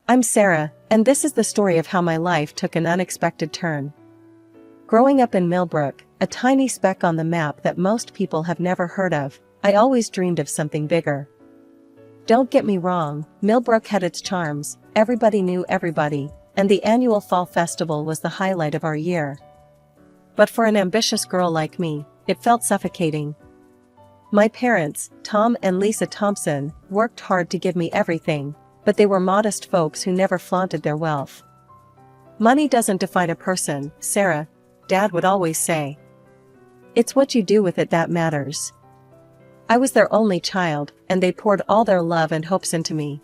I'm Sarah, and this is the story of how my life took an unexpected turn. Growing up in Millbrook, a tiny speck on the map that most people have never heard of, I always dreamed of something bigger. Don't get me wrong, Millbrook had its charms, everybody knew everybody, and the annual fall festival was the highlight of our year. But for an ambitious girl like me, it felt suffocating. My parents, Tom and Lisa Thompson, worked hard to give me everything, but they were modest folks who never flaunted their wealth. Money doesn't define a person, Sarah, Dad would always say. It's what you do with it that matters. I was their only child, and they poured all their love and hopes into me.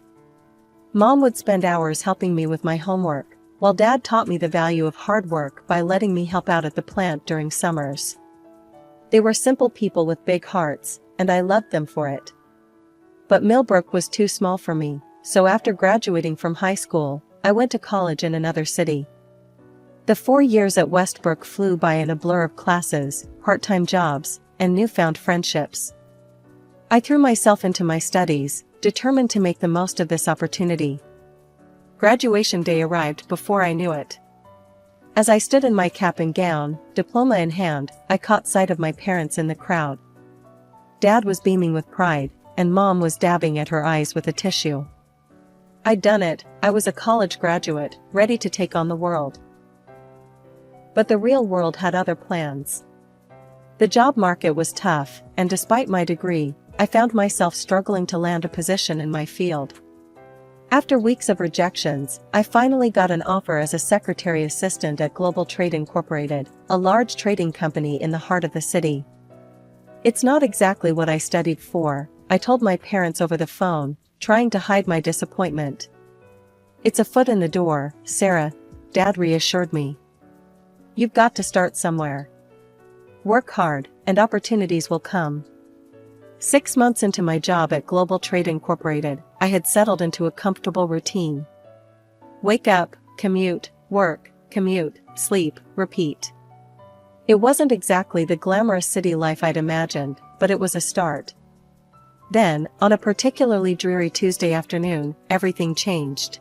Mom would spend hours helping me with my homework, while Dad taught me the value of hard work by letting me help out at the plant during summers. They were simple people with big hearts, and I loved them for it. But Millbrook was too small for me, so after graduating from high school, I went to college in another city. The 4 years at Westbrook flew by in a blur of classes, part-time jobs, and newfound friendships. I threw myself into my studies, determined to make the most of this opportunity. Graduation day arrived before I knew it. As I stood in my cap and gown, diploma in hand, I caught sight of my parents in the crowd. Dad was beaming with pride, and Mom was dabbing at her eyes with a tissue. I'd done it, I was a college graduate, ready to take on the world. But the real world had other plans. The job market was tough, and despite my degree, I found myself struggling to land a position in my field. After weeks of rejections, I finally got an offer as a secretary assistant at Global Trade Incorporated, a large trading company in the heart of the city. It's not exactly what I studied for, I told my parents over the phone, trying to hide my disappointment. It's a foot in the door, Sarah, Dad reassured me. You've got to start somewhere. Work hard, and opportunities will come. 6 months into my job at Global Trade Incorporated, I had settled into a comfortable routine. Wake up, commute, work, commute, sleep, repeat. It wasn't exactly the glamorous city life I'd imagined, but it was a start. Then, on a particularly dreary Tuesday afternoon, everything changed.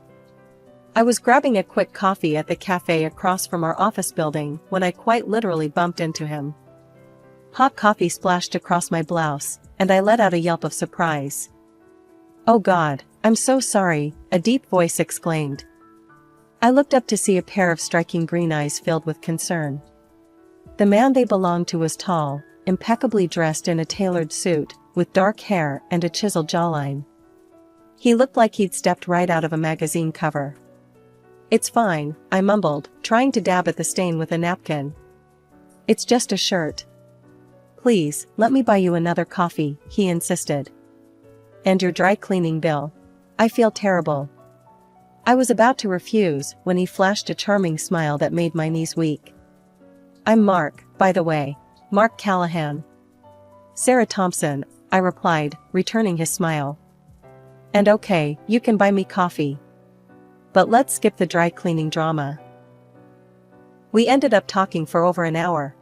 I was grabbing a quick coffee at the cafe across from our office building when I quite literally bumped into him. Hot coffee splashed across my blouse, and I let out a yelp of surprise. "Oh God, I'm so sorry," a deep voice exclaimed. I looked up to see a pair of striking green eyes filled with concern. The man they belonged to was tall, impeccably dressed in a tailored suit, with dark hair and a chiseled jawline. He looked like he'd stepped right out of a magazine cover. "It's fine," I mumbled, trying to dab at the stain with a napkin. "It's just a shirt." "Please, let me buy you another coffee," he insisted. "And your dry cleaning bill." "I feel terrible." I was about to refuse when he flashed a charming smile that made my knees weak. "I'm Mark, by the way. Mark Callahan." "Sarah Thompson," I replied, returning his smile. "And okay, you can buy me coffee. But let's skip the dry cleaning drama." We ended up talking for over an hour.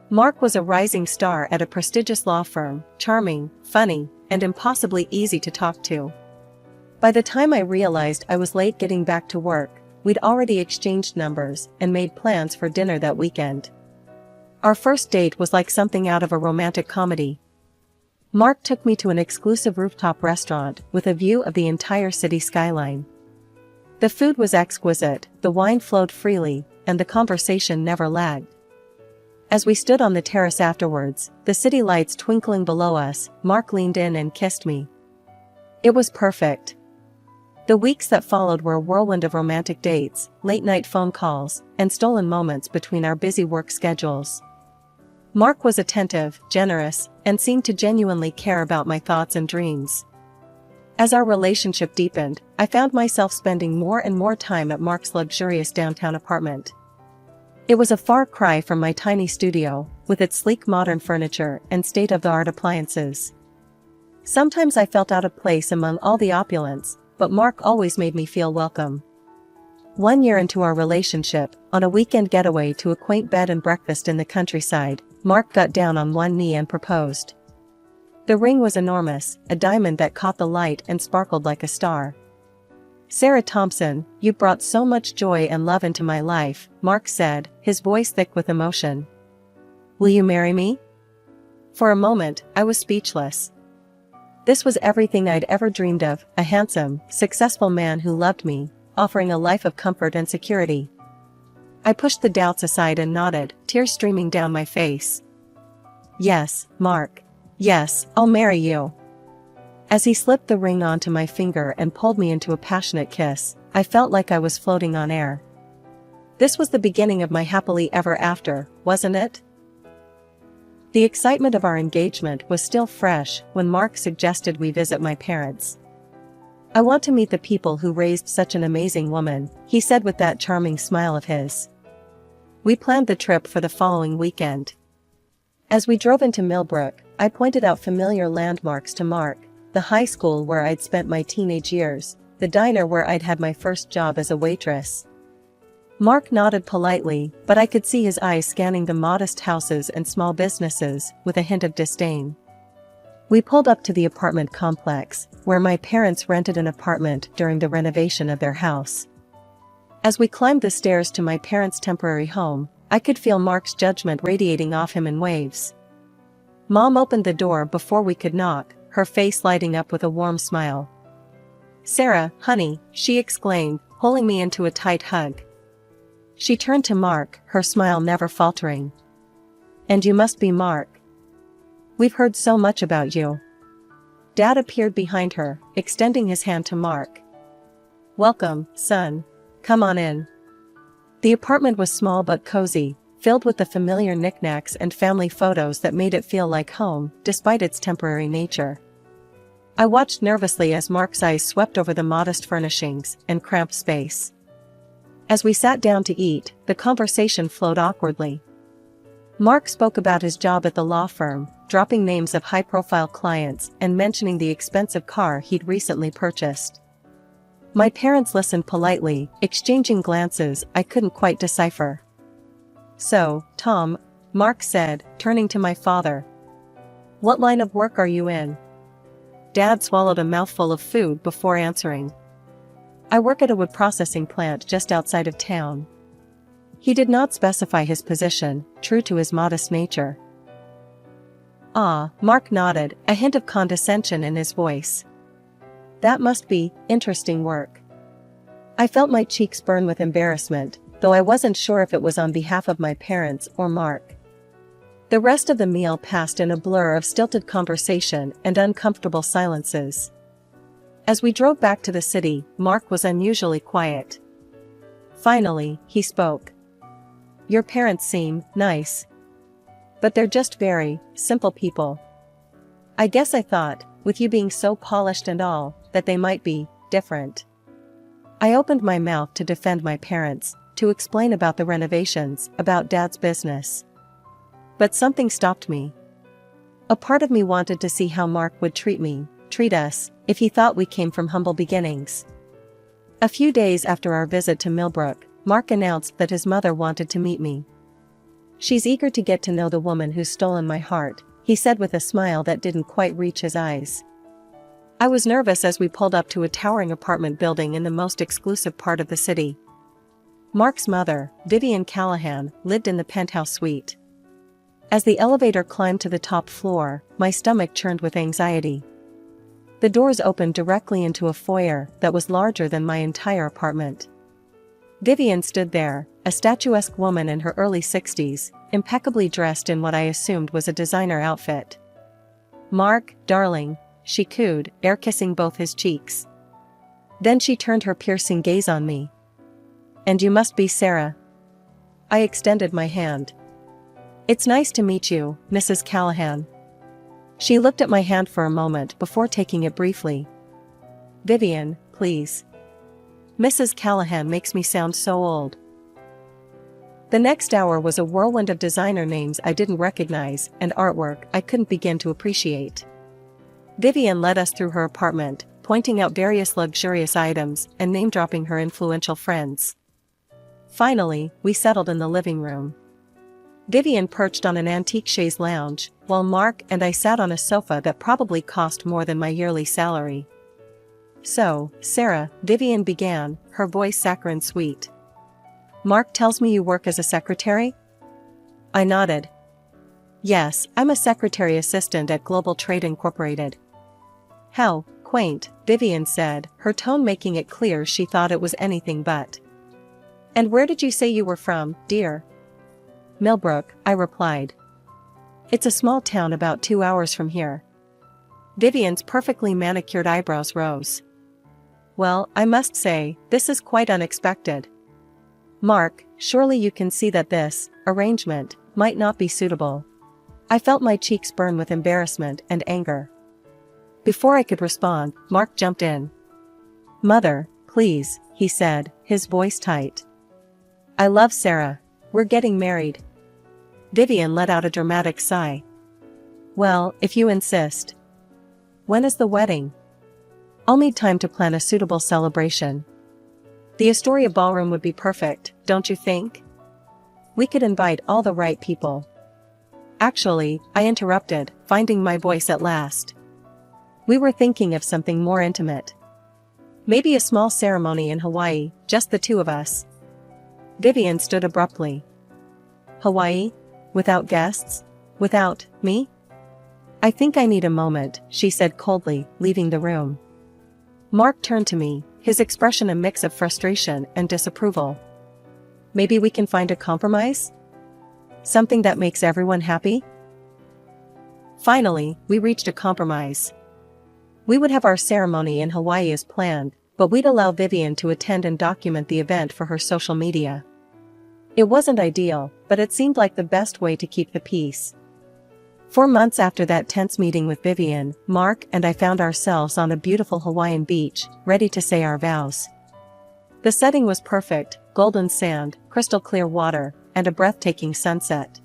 Mark was a rising star at a prestigious law firm, charming, funny, and impossibly easy to talk to. By the time I realized I was late getting back to work, we'd already exchanged numbers and made plans for dinner that weekend. Our first date was like something out of a romantic comedy. Mark took me to an exclusive rooftop restaurant with a view of the entire city skyline. The food was exquisite, the wine flowed freely, and the conversation never lagged. As we stood on the terrace afterwards, the city lights twinkling below us, Mark leaned in and kissed me. It was perfect. The weeks that followed were a whirlwind of romantic dates, late-night phone calls, and stolen moments between our busy work schedules. Mark was attentive, generous, and seemed to genuinely care about my thoughts and dreams. As our relationship deepened, I found myself spending more and more time at Mark's luxurious downtown apartment. It was a far cry from my tiny studio, with its sleek modern furniture and state-of-the-art appliances. Sometimes I felt out of place among all the opulence, but Mark always made me feel welcome. 1 year into our relationship, on a weekend getaway to a quaint bed and breakfast in the countryside, Mark got down on one knee and proposed. The ring was enormous, a diamond that caught the light and sparkled like a star. Sarah Thompson, you brought so much joy and love into my life, Mark said, his voice thick with emotion. Will you marry me? For a moment, I was speechless. This was everything I'd ever dreamed of, a handsome, successful man who loved me, offering a life of comfort and security. I pushed the doubts aside and nodded, tears streaming down my face. Yes, Mark. Yes, I'll marry you. As he slipped the ring onto my finger and pulled me into a passionate kiss, I felt like I was floating on air. This was the beginning of my happily ever after, wasn't it? The excitement of our engagement was still fresh when Mark suggested we visit my parents. I want to meet the people who raised such an amazing woman, he said with that charming smile of his. We planned the trip for the following weekend. As we drove into Millbrook, I pointed out familiar landmarks to Mark, the high school where I'd spent my teenage years, the diner where I'd had my first job as a waitress. Mark nodded politely, but I could see his eyes scanning the modest houses and small businesses, with a hint of disdain. We pulled up to the apartment complex, where my parents rented an apartment during the renovation of their house. As we climbed the stairs to my parents' temporary home, I could feel Mark's judgment radiating off him in waves. Mom opened the door before we could knock, her face lighting up with a warm smile. Sarah, honey, she exclaimed, pulling me into a tight hug. She turned to Mark, her smile never faltering. And you must be Mark. We've heard so much about you. Dad appeared behind her, extending his hand to Mark. Welcome, son. Come on in. The apartment was small but cozy, filled with the familiar knickknacks and family photos that made it feel like home, despite its temporary nature. I watched nervously as Mark's eyes swept over the modest furnishings and cramped space. As we sat down to eat, the conversation flowed awkwardly. Mark spoke about his job at the law firm, dropping names of high-profile clients and mentioning the expensive car he'd recently purchased. My parents listened politely, exchanging glances I couldn't quite decipher. So, Tom, Mark said, turning to my father. What line of work are you in? Dad swallowed a mouthful of food before answering. I work at a wood processing plant just outside of town. He did not specify his position, true to his modest nature. Ah, Mark nodded, a hint of condescension in his voice. That must be interesting work. I felt my cheeks burn with embarrassment, though I wasn't sure if it was on behalf of my parents or Mark. The rest of the meal passed in a blur of stilted conversation and uncomfortable silences. As we drove back to the city, Mark was unusually quiet. Finally, he spoke. Your parents seem nice. But they're just very simple people. I guess I thought, with you being so polished and all, that they might be different. I opened my mouth to defend my parents, to explain about the renovations, about Dad's business. But something stopped me. A part of me wanted to see how Mark would treat us, if he thought we came from humble beginnings. A few days after our visit to Millbrook, Mark announced that his mother wanted to meet me. She's eager to get to know the woman who's stolen my heart, he said with a smile that didn't quite reach his eyes. I was nervous as we pulled up to a towering apartment building in the most exclusive part of the city. Mark's mother, Vivian Callahan, lived in the penthouse suite. As the elevator climbed to the top floor, my stomach churned with anxiety. The doors opened directly into a foyer that was larger than my entire apartment. Vivian stood there, a statuesque woman in her early 60s, impeccably dressed in what I assumed was a designer outfit. Mark, darling, she cooed, air-kissing both his cheeks. Then she turned her piercing gaze on me. And you must be Sarah. I extended my hand. It's nice to meet you, Mrs. Callahan. She looked at my hand for a moment before taking it briefly. Vivian, please. Mrs. Callahan makes me sound so old. The next hour was a whirlwind of designer names I didn't recognize and artwork I couldn't begin to appreciate. Vivian led us through her apartment, pointing out various luxurious items and name-dropping her influential friends. Finally, we settled in the living room. Vivian perched on an antique chaise lounge, while Mark and I sat on a sofa that probably cost more than my yearly salary. So, Sarah, Vivian began, her voice saccharine sweet. Mark tells me you work as a secretary? I nodded. Yes, I'm a secretary assistant at Global Trade Incorporated. How quaint, Vivian said, her tone making it clear she thought it was anything but. And where did you say you were from, dear? Millbrook, I replied. It's a small town about 2 hours from here. Vivian's perfectly manicured eyebrows rose. Well, I must say, this is quite unexpected. Mark, surely you can see that this arrangement might not be suitable. I felt my cheeks burn with embarrassment and anger. Before I could respond, Mark jumped in. Mother, please, he said, his voice tight. I love Sarah. We're getting married. Vivian let out a dramatic sigh. Well, if you insist. When is the wedding? I'll need time to plan a suitable celebration. The Astoria ballroom would be perfect, don't you think? We could invite all the right people. Actually, I interrupted, finding my voice at last. We were thinking of something more intimate. Maybe a small ceremony in Hawaii, just the two of us. Vivian stood abruptly. Hawaii? Without guests? Without me? I think I need a moment, she said coldly, leaving the room. Mark turned to me, his expression a mix of frustration and disapproval. Maybe we can find a compromise? Something that makes everyone happy? Finally, we reached a compromise. We would have our ceremony in Hawaii as planned, but we'd allow Vivian to attend and document the event for her social media. It wasn't ideal, but it seemed like the best way to keep the peace. 4 months after that tense meeting with Vivian, Mark and I found ourselves on a beautiful Hawaiian beach, ready to say our vows. The setting was perfect, golden sand, crystal clear water, and a breathtaking sunset.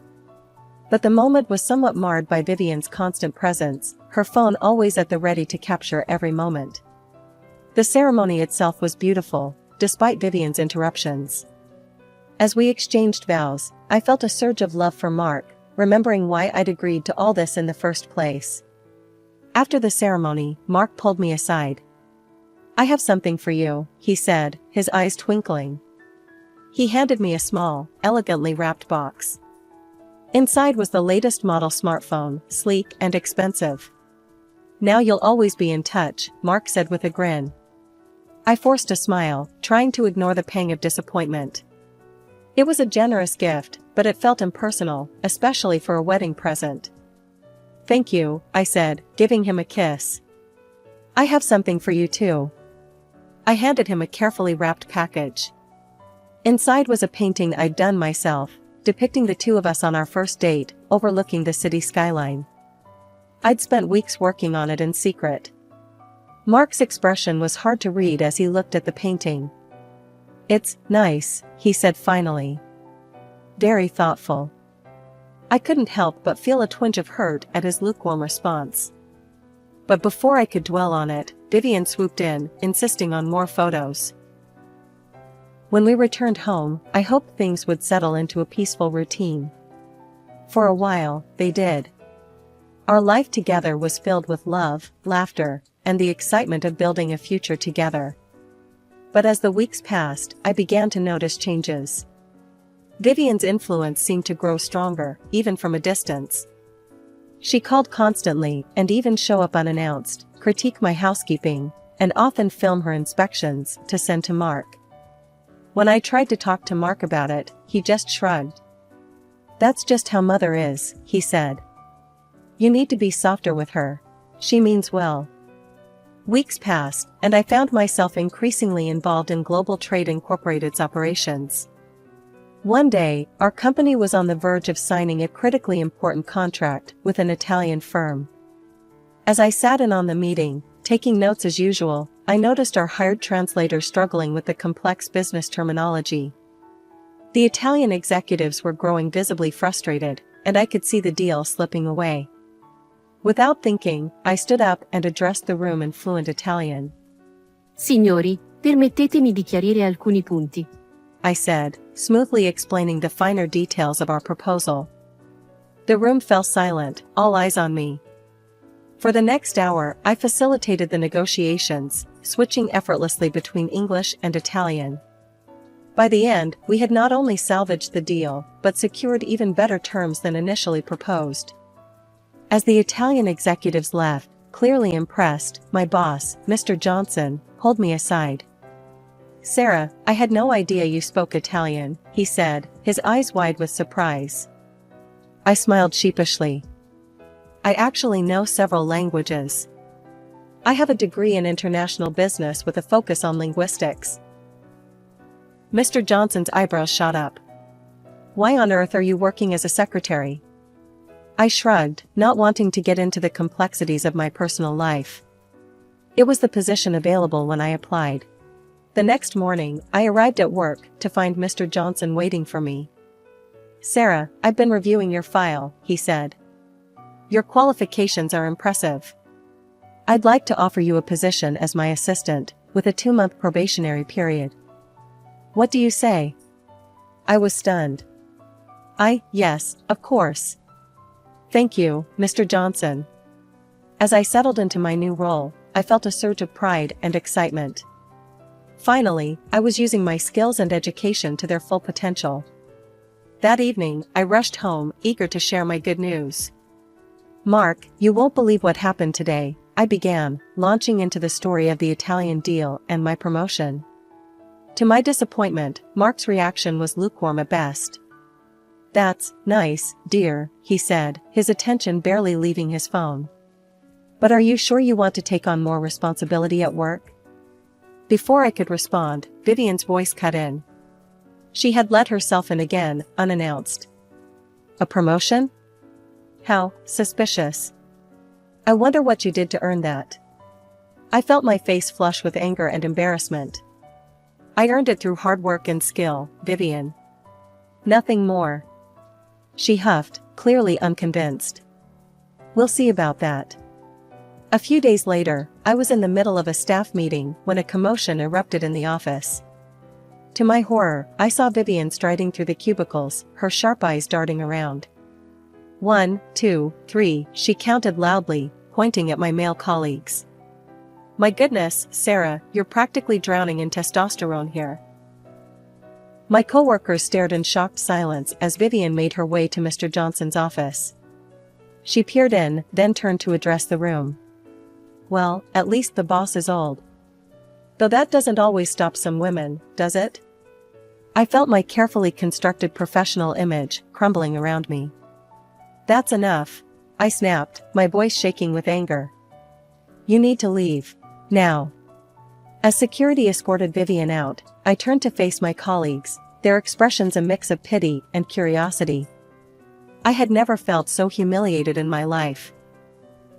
But the moment was somewhat marred by Vivian's constant presence, her phone always at the ready to capture every moment. The ceremony itself was beautiful, despite Vivian's interruptions. As we exchanged vows, I felt a surge of love for Mark, remembering why I'd agreed to all this in the first place. After the ceremony, Mark pulled me aside. I have something for you, he said, his eyes twinkling. He handed me a small, elegantly wrapped box. Inside was the latest model smartphone, sleek and expensive. Now you'll always be in touch, Mark said with a grin. I forced a smile, trying to ignore the pang of disappointment. It was a generous gift, but it felt impersonal, especially for a wedding present. Thank you, I said, giving him a kiss. I have something for you too. I handed him a carefully wrapped package. Inside was a painting I'd done myself, depicting the two of us on our first date, overlooking the city skyline. I'd spent weeks working on it in secret. Mark's expression was hard to read as he looked at the painting. It's nice, he said finally. Very thoughtful. I couldn't help but feel a twinge of hurt at his lukewarm response. But before I could dwell on it, Vivian swooped in, insisting on more photos. When we returned home, I hoped things would settle into a peaceful routine. For a while, they did. Our life together was filled with love, laughter, and the excitement of building a future together. But as the weeks passed, I began to notice changes. Vivian's influence seemed to grow stronger, even from a distance. She called constantly, and even show up unannounced, critique my housekeeping, and often film her inspections to send to Mark. When I tried to talk to Mark about it, he just shrugged. That's just how Mother is, he said. You need to be softer with her. She means well. Weeks passed, and I found myself increasingly involved in Global Trade Incorporated's operations. One day, our company was on the verge of signing a critically important contract with an Italian firm. As I sat in on the meeting, taking notes as usual, I noticed our hired translator struggling with the complex business terminology. The Italian executives were growing visibly frustrated, and I could see the deal slipping away. Without thinking, I stood up and addressed the room in fluent Italian. Signori, permettetemi di chiarire alcuni punti. I said, smoothly explaining the finer details of our proposal. The room fell silent, all eyes on me. For the next hour, I facilitated the negotiations, switching effortlessly between English and Italian. By the end, we had not only salvaged the deal, but secured even better terms than initially proposed. As the Italian executives left, clearly impressed, my boss, Mr. Johnson, pulled me aside. "Sarah, I had no idea you spoke Italian," he said, his eyes wide with surprise. I smiled sheepishly. "I actually know several languages. I have a degree in international business with a focus on linguistics." Mr. Johnson's eyebrows shot up. "Why on earth are you working as a secretary?" I shrugged, not wanting to get into the complexities of my personal life. It was the position available when I applied. The next morning, I arrived at work to find Mr. Johnson waiting for me. "Sarah, I've been reviewing your file," he said. "Your qualifications are impressive. I'd like to offer you a position as my assistant, with a 2-month probationary period." "What do you say?" I was stunned. Yes, of course. "Thank you, Mr. Johnson." As I settled into my new role, I felt a surge of pride and excitement. Finally, I was using my skills and education to their full potential. That evening, I rushed home, eager to share my good news. "Mark, you won't believe what happened today," I began, launching into the story of the Italian deal and my promotion. To my disappointment, Mark's reaction was lukewarm at best. "That's nice, dear," he said, his attention barely leaving his phone. "But are you sure you want to take on more responsibility at work?" Before I could respond, Vivian's voice cut in. She had let herself in again, unannounced. "A promotion? How suspicious. I wonder what you did to earn that." I felt my face flush with anger and embarrassment. "I earned it through hard work and skill, Vivian. Nothing more." She huffed, clearly unconvinced. "We'll see about that." A few days later, I was in the middle of a staff meeting when a commotion erupted in the office. To my horror, I saw Vivian striding through the cubicles, her sharp eyes darting around. 1, 2, 3, she counted loudly, pointing at my male colleagues. "My goodness, Sarah, you're practically drowning in testosterone here." My coworkers stared in shocked silence as Vivian made her way to Mr. Johnson's office. She peered in, then turned to address the room. "Well, at least the boss is old. Though that doesn't always stop some women, does it?" I felt my carefully constructed professional image crumbling around me. "That's enough," I snapped, my voice shaking with anger. "You need to leave. Now." As security escorted Vivian out, I turned to face my colleagues, their expressions a mix of pity and curiosity. I had never felt so humiliated in my life.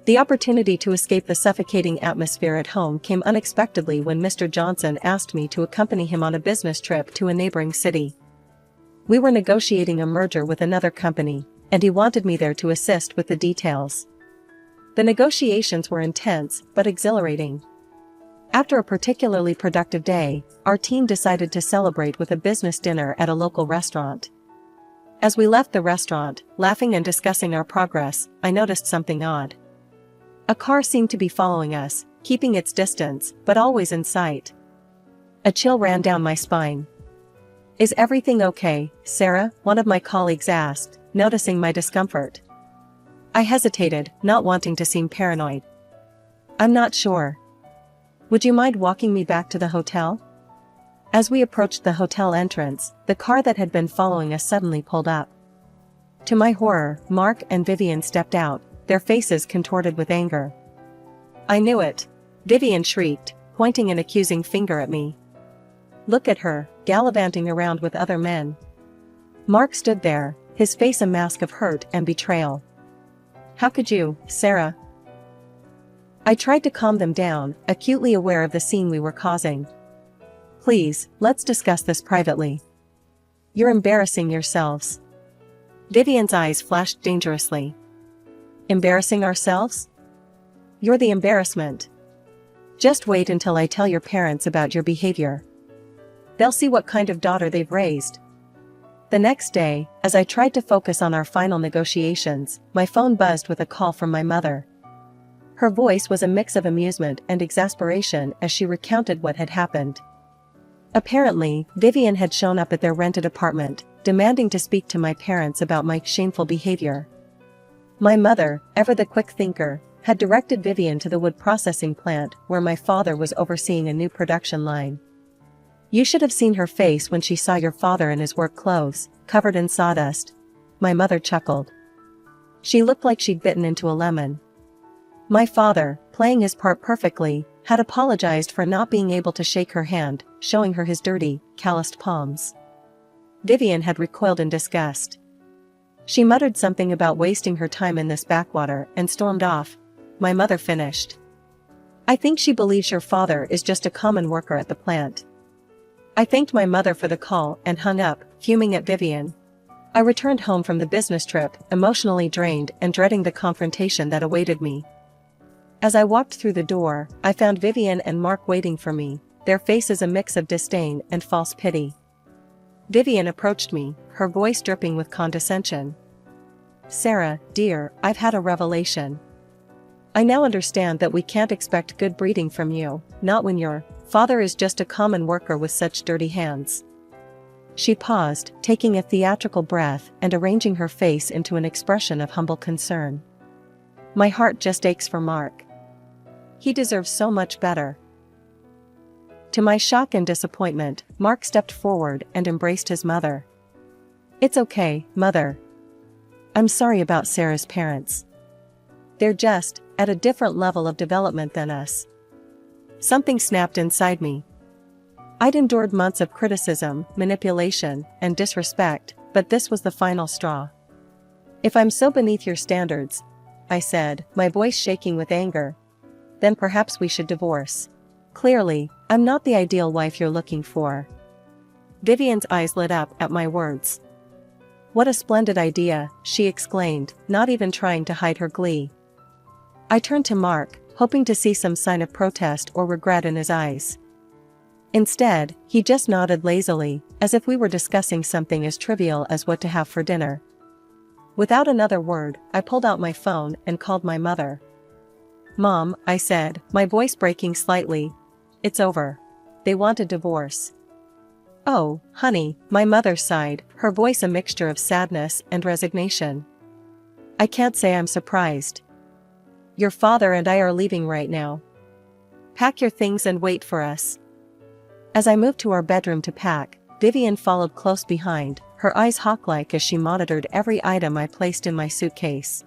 The opportunity to escape the suffocating atmosphere at home came unexpectedly when Mr. Johnson asked me to accompany him on a business trip to a neighboring city. We were negotiating a merger with another company, and he wanted me there to assist with the details. The negotiations were intense but exhilarating. After a particularly productive day, our team decided to celebrate with a business dinner at a local restaurant. As we left the restaurant, laughing and discussing our progress, I noticed something odd. A car seemed to be following us, keeping its distance, but always in sight. A chill ran down my spine. "Is everything okay, Sarah?" one of my colleagues asked, noticing my discomfort. I hesitated, not wanting to seem paranoid. "I'm not sure. Would you mind walking me back to the hotel?" As we approached the hotel entrance, the car that had been following us suddenly pulled up. To my horror, Mark and Vivian stepped out, their faces contorted with anger. "I knew it!" Vivian shrieked, pointing an accusing finger at me. "Look at her, gallivanting around with other men." Mark stood there, his face a mask of hurt and betrayal. "How could you, Sarah?" I tried to calm them down, acutely aware of the scene we were causing. "Please, let's discuss this privately. You're embarrassing yourselves." Vivian's eyes flashed dangerously. "Embarrassing ourselves? You're the embarrassment. Just wait until I tell your parents about your behavior. They'll see what kind of daughter they've raised." The next day, as I tried to focus on our final negotiations, my phone buzzed with a call from my mother. Her voice was a mix of amusement and exasperation as she recounted what had happened. Apparently, Vivian had shown up at their rented apartment, demanding to speak to my parents about my shameful behavior. My mother, ever the quick thinker, had directed Vivian to the wood processing plant where my father was overseeing a new production line. "You should have seen her face when she saw your father in his work clothes, covered in sawdust," my mother chuckled. "She looked like she'd bitten into a lemon." My father, playing his part perfectly, had apologized for not being able to shake her hand, showing her his dirty, calloused palms. Vivian had recoiled in disgust. She muttered something about wasting her time in this backwater and stormed off. My mother finished. "I think she believes your father is just a common worker at the plant." I thanked my mother for the call and hung up, fuming at Vivian. I returned home from the business trip, emotionally drained and dreading the confrontation that awaited me. As I walked through the door, I found Vivian and Mark waiting for me, their faces a mix of disdain and false pity. Vivian approached me, her voice dripping with condescension. "Sarah, dear, I've had a revelation. I now understand that we can't expect good breeding from you, not when your father is just a common worker with such dirty hands." She paused, taking a theatrical breath and arranging her face into an expression of humble concern. "My heart just aches for Mark. He deserves so much better." To my shock and disappointment, Mark stepped forward and embraced his mother. "It's okay, Mother. I'm sorry about Sarah's parents. They're just at a different level of development than us." Something snapped inside me. I'd endured months of criticism, manipulation, and disrespect, but this was the final straw. "If I'm so beneath your standards," I said, my voice shaking with anger, "then perhaps we should divorce. Clearly, I'm not the ideal wife you're looking for." Vivian's eyes lit up at my words. "What a splendid idea," she exclaimed, not even trying to hide her glee. I turned to Mark, hoping to see some sign of protest or regret in his eyes. Instead, he just nodded lazily, as if we were discussing something as trivial as what to have for dinner. Without another word, I pulled out my phone and called my mother. "Mom," I said, my voice breaking slightly, "it's over. They want a divorce." "Oh, honey," my mother sighed, her voice a mixture of sadness and resignation. "I can't say I'm surprised. Your father and I are leaving right now. Pack your things and wait for us." As I moved to our bedroom to pack, Vivian followed close behind, her eyes hawk-like as she monitored every item I placed in my suitcase.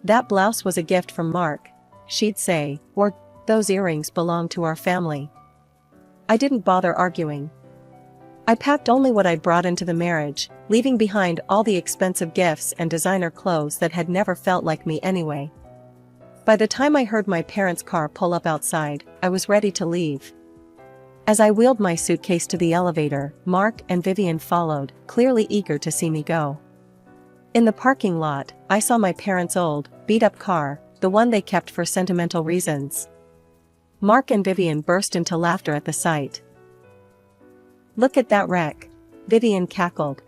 "That blouse was a gift from Mark," she'd say, or "those earrings belong to our family." I didn't bother arguing. I packed only what I'd brought into the marriage, leaving behind all the expensive gifts and designer clothes that had never felt like me anyway. By the time I heard my parents' car pull up outside, I was ready to leave. As I wheeled my suitcase to the elevator, Mark and Vivian followed, clearly eager to see me go. In the parking lot, I saw my parents' old, beat-up car, the one they kept for sentimental reasons. Mark and Vivian burst into laughter at the sight. "Look at that wreck," Vivian cackled.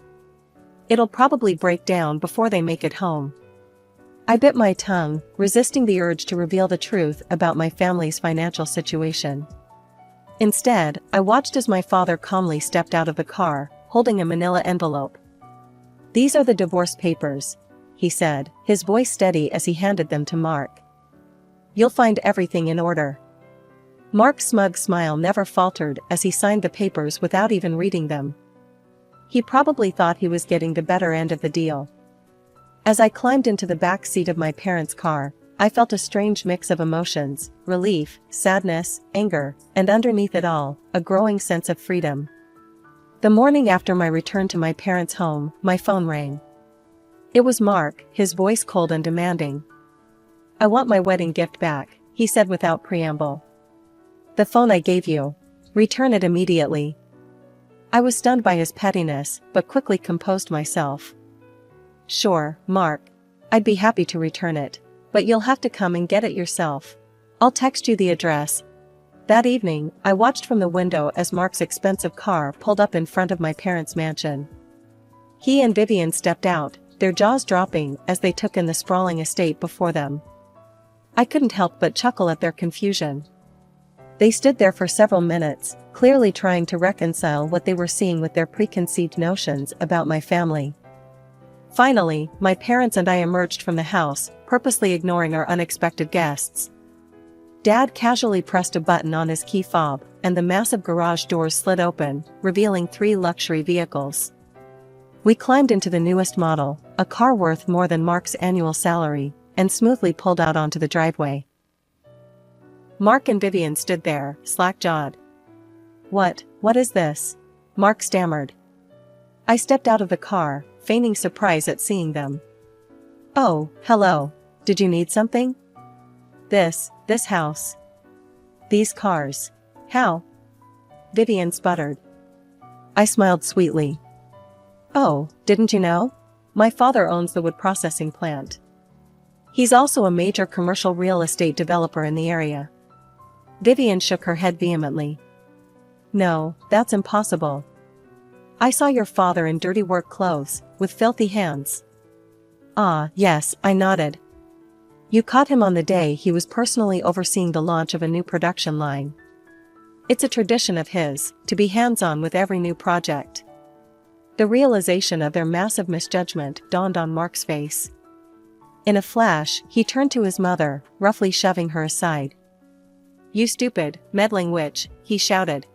"It'll probably break down before they make it home." I bit my tongue, resisting the urge to reveal the truth about my family's financial situation. Instead, I watched as my father calmly stepped out of the car, holding a manila envelope. "These are the divorce papers," he said, his voice steady as he handed them to Mark. "You'll find everything in order." Mark's smug smile never faltered as he signed the papers without even reading them. He probably thought he was getting the better end of the deal. As I climbed into the back seat of my parents' car, I felt a strange mix of emotions: relief, sadness, anger, and underneath it all, a growing sense of freedom. The morning after my return to my parents' home, my phone rang. It was Mark, his voice cold and demanding. "I want my wedding gift back," he said without preamble. "The phone I gave you. Return it immediately." I was stunned by his pettiness, but quickly composed myself. "Sure, Mark. I'd be happy to return it. But you'll have to come and get it yourself. I'll text you the address." That evening, I watched from the window as Mark's expensive car pulled up in front of my parents' mansion. He and Vivian stepped out, their jaws dropping as they took in the sprawling estate before them. I couldn't help but chuckle at their confusion. They stood there for several minutes, clearly trying to reconcile what they were seeing with their preconceived notions about my family. Finally, my parents and I emerged from the house, purposely ignoring our unexpected guests. Dad casually pressed a button on his key fob, and the massive garage doors slid open, revealing 3 luxury vehicles. We climbed into the newest model, a car worth more than Mark's annual salary, and smoothly pulled out onto the driveway. Mark and Vivian stood there, slack-jawed. What is this?" Mark stammered. I stepped out of the car, feigning surprise at seeing them. "Oh, hello. Did you need something?" This house. These cars. How?" Vivian sputtered. I smiled sweetly. "Oh, didn't you know? My father owns the wood processing plant. He's also a major commercial real estate developer in the area." Vivian shook her head vehemently. "No, that's impossible. I saw your father in dirty work clothes, with filthy hands." "Ah, yes," I nodded. "You caught him on the day he was personally overseeing the launch of a new production line. It's a tradition of his, to be hands-on with every new project." The realization of their massive misjudgment dawned on Mark's face. In a flash, he turned to his mother, roughly shoving her aside. "You stupid, meddling witch," he shouted.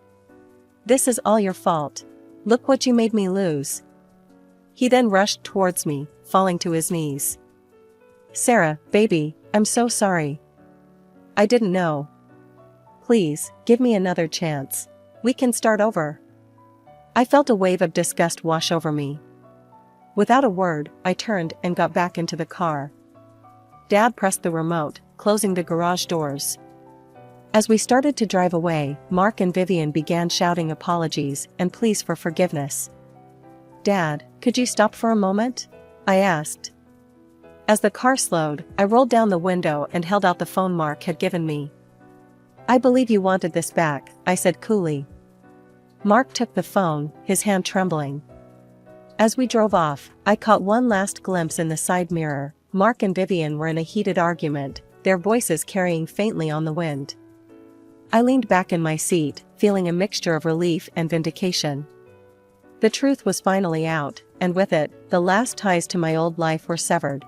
"This is all your fault. Look what you made me lose." He then rushed towards me, falling to his knees. "Sarah, baby, I'm so sorry. I didn't know. Please, give me another chance. We can start over." I felt a wave of disgust wash over me. Without a word, I turned and got back into the car. Dad pressed the remote, closing the garage doors. As we started to drive away, Mark and Vivian began shouting apologies and pleas for forgiveness. "Dad, could you stop for a moment?" I asked. As the car slowed, I rolled down the window and held out the phone Mark had given me. "I believe you wanted this back," I said coolly. Mark took the phone, his hand trembling. As we drove off, I caught one last glimpse in the side mirror. Mark and Vivian were in a heated argument, their voices carrying faintly on the wind. I leaned back in my seat, feeling a mixture of relief and vindication. The truth was finally out, and with it, the last ties to my old life were severed.